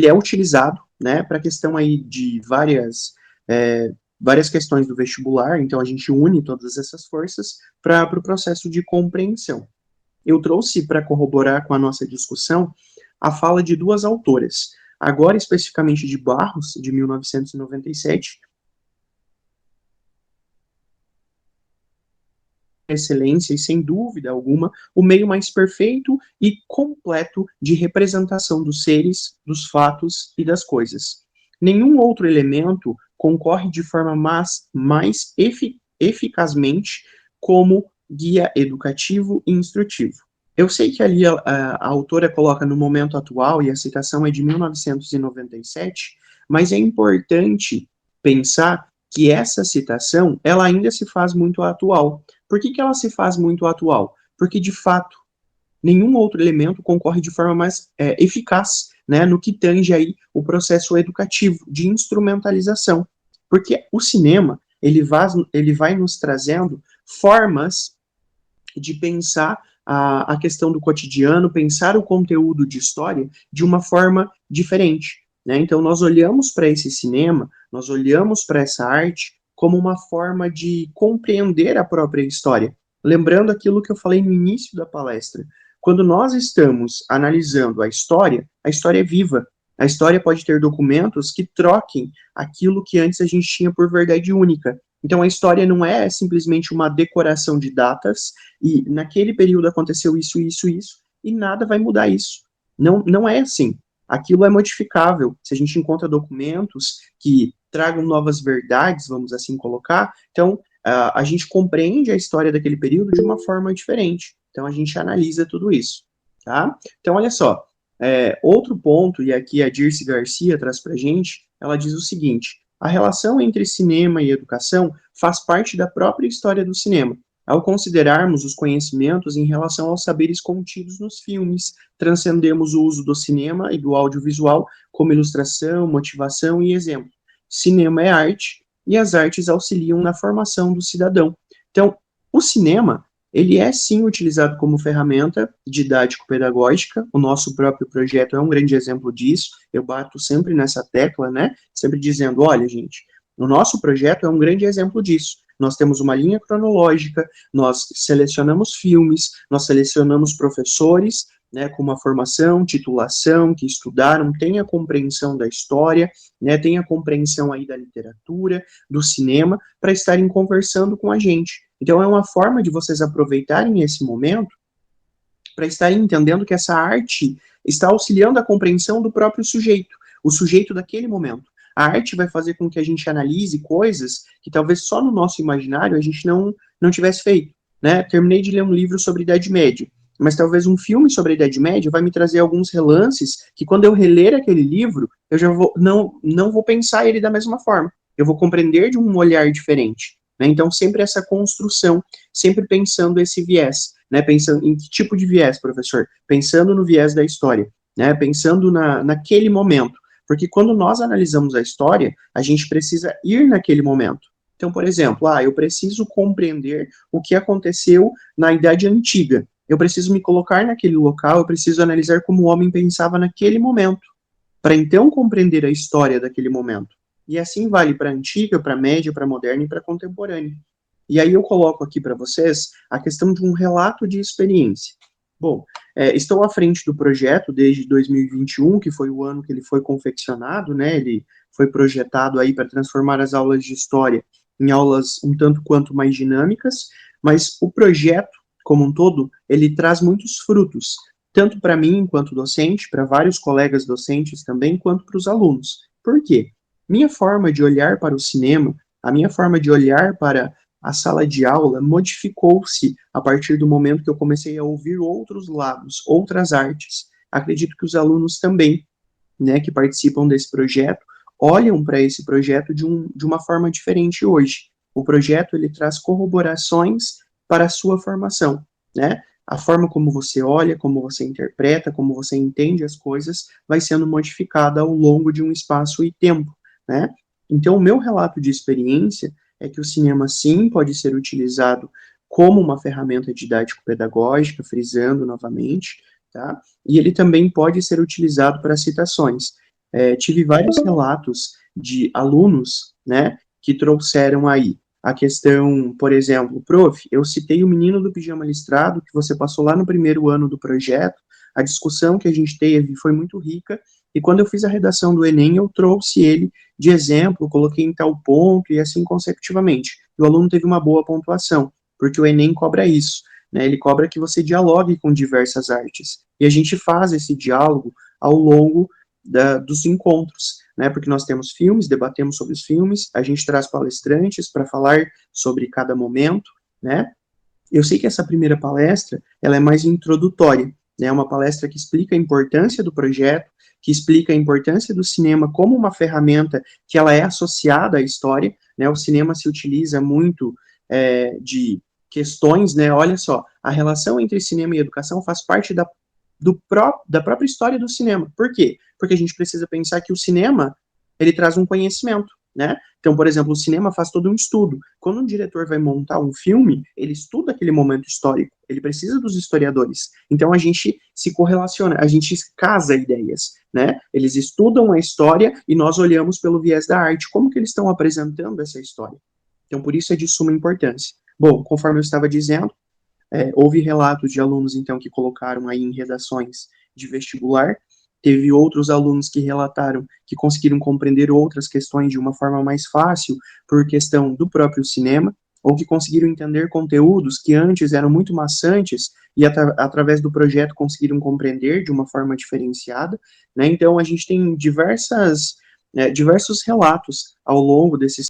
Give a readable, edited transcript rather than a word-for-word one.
ele é utilizado, né, para a questão aí de várias questões do vestibular, então a gente une todas essas forças para o processo de compreensão. Eu trouxe para corroborar com a nossa discussão a fala de duas autoras, agora especificamente de Barros, de 1997, excelência e, sem dúvida alguma, o meio mais perfeito e completo de representação dos seres, dos fatos e das coisas. Nenhum outro elemento concorre de forma mais eficazmente como guia educativo e instrutivo. Eu sei que ali a autora coloca no momento atual, e a citação é de 1997, mas é importante pensar que essa citação, ela ainda se faz muito atual. Por que ela se faz muito atual? Porque, de fato, nenhum outro elemento concorre de forma mais eficaz, né, no que tange aí o processo educativo de instrumentalização. Porque o cinema, ele vai nos trazendo formas de pensar a questão do cotidiano, pensar o conteúdo de história de uma forma diferente, né? Então, nós olhamos para esse cinema, nós olhamos para essa arte como uma forma de compreender a própria história. Lembrando aquilo que eu falei no início da palestra. Quando nós estamos analisando a história é viva. A história pode ter documentos que troquem aquilo que antes a gente tinha por verdade única. Então, a história não é simplesmente uma decoração de datas, e naquele período aconteceu isso, isso, isso, e nada vai mudar isso. Não é assim. Aquilo é modificável. Se a gente encontra documentos que tragam novas verdades, vamos assim colocar, então a gente compreende a história daquele período de uma forma diferente. Então, a gente analisa tudo isso. Tá? Então, olha só. Outro ponto, e aqui a Dirce Garcia traz para a gente, ela diz o seguinte: a relação entre cinema e educação faz parte da própria história do cinema. Ao considerarmos os conhecimentos em relação aos saberes contidos nos filmes, transcendemos o uso do cinema e do audiovisual como ilustração, motivação e exemplo. Cinema é arte e as artes auxiliam na formação do cidadão. Então, o cinema, ele é sim utilizado como ferramenta didático-pedagógica. O nosso próprio projeto é um grande exemplo disso. Eu bato sempre nessa tecla, né? Sempre dizendo, olha, gente, o nosso projeto é um grande exemplo disso. Nós temos uma linha cronológica, nós selecionamos filmes, nós selecionamos professores, né, com uma formação, titulação, que estudaram, têm a compreensão da história, né, têm a compreensão aí da literatura, do cinema, para estarem conversando com a gente. Então, é uma forma de vocês aproveitarem esse momento para estarem entendendo que essa arte está auxiliando a compreensão do próprio sujeito, o sujeito daquele momento. A arte vai fazer com que a gente analise coisas que talvez só no nosso imaginário a gente não tivesse feito, né? Terminei de ler um livro sobre a Idade Média, mas talvez um filme sobre a Idade Média vai me trazer alguns relances que, quando eu reler aquele livro, eu já não vou pensar ele da mesma forma. Eu vou compreender de um olhar diferente, né? Então, sempre essa construção, sempre pensando esse viés, né? Pensando em que tipo de viés, professor? Pensando no viés da história, né? Pensando naquele momento. Porque quando nós analisamos a história, a gente precisa ir naquele momento. Então, por exemplo, eu preciso compreender o que aconteceu na Idade Antiga. Eu preciso me colocar naquele local, eu preciso analisar como o homem pensava naquele momento, para então compreender a história daquele momento. E assim vale para a antiga, para a média, para a moderna e para a contemporânea. E aí eu coloco aqui para vocês a questão de um relato de experiência. Bom, estou à frente do projeto desde 2021, que foi o ano que ele foi confeccionado, né? Ele foi projetado aí para transformar as aulas de história em aulas um tanto quanto mais dinâmicas, mas o projeto, como um todo, ele traz muitos frutos, tanto para mim, enquanto docente, para vários colegas docentes também, quanto para os alunos. Por quê? Minha forma de olhar para o cinema, a minha forma de olhar para a sala de aula modificou-se a partir do momento que eu comecei a ouvir outros lados, outras artes. Acredito que os alunos também, né, que participam desse projeto, olham para esse projeto de uma forma diferente hoje. O projeto, ele traz corroborações para a sua formação, né? A forma como você olha, como você interpreta, como você entende as coisas, vai sendo modificada ao longo de um espaço e tempo, né? Então, o meu relato de experiência é que o cinema, sim, pode ser utilizado como uma ferramenta didático-pedagógica, frisando novamente, tá? E ele também pode ser utilizado para citações. tive vários relatos de alunos, né, que trouxeram aí a questão, por exemplo, prof, eu citei o menino do pijama listrado, que você passou lá no primeiro ano do projeto, a discussão que a gente teve foi muito rica, e quando eu fiz a redação do Enem, eu trouxe ele de exemplo, coloquei em tal ponto, e assim consecutivamente. E o aluno teve uma boa pontuação, porque o Enem cobra isso, né, ele cobra que você dialogue com diversas artes, e a gente faz esse diálogo ao longo dos encontros, né, porque nós temos filmes, debatemos sobre os filmes, a gente traz palestrantes para falar sobre cada momento, né. Eu sei que essa primeira palestra, ela é mais introdutória, né, uma palestra que explica a importância do projeto, que explica a importância do cinema como uma ferramenta que ela é associada à história, né, o cinema se utiliza muito de questões, né, olha só, a relação entre cinema e educação faz parte da própria história do cinema. Por quê? Porque a gente precisa pensar que o cinema, ele traz um conhecimento, né? Então, por exemplo, o cinema faz todo um estudo. Quando um diretor vai montar um filme, ele estuda aquele momento histórico, ele precisa dos historiadores. Então, a gente se correlaciona, a gente casa ideias, né? Eles estudam a história e nós olhamos pelo viés da arte, como que eles estão apresentando essa história. Então, por isso é de suma importância. Bom, conforme eu estava dizendo, houve relatos de alunos, então, que colocaram aí em redações de vestibular, teve outros alunos que relataram que conseguiram compreender outras questões de uma forma mais fácil por questão do próprio cinema, ou que conseguiram entender conteúdos que antes eram muito maçantes e através do projeto conseguiram compreender de uma forma diferenciada, né? Então a gente tem diversos relatos ao longo desses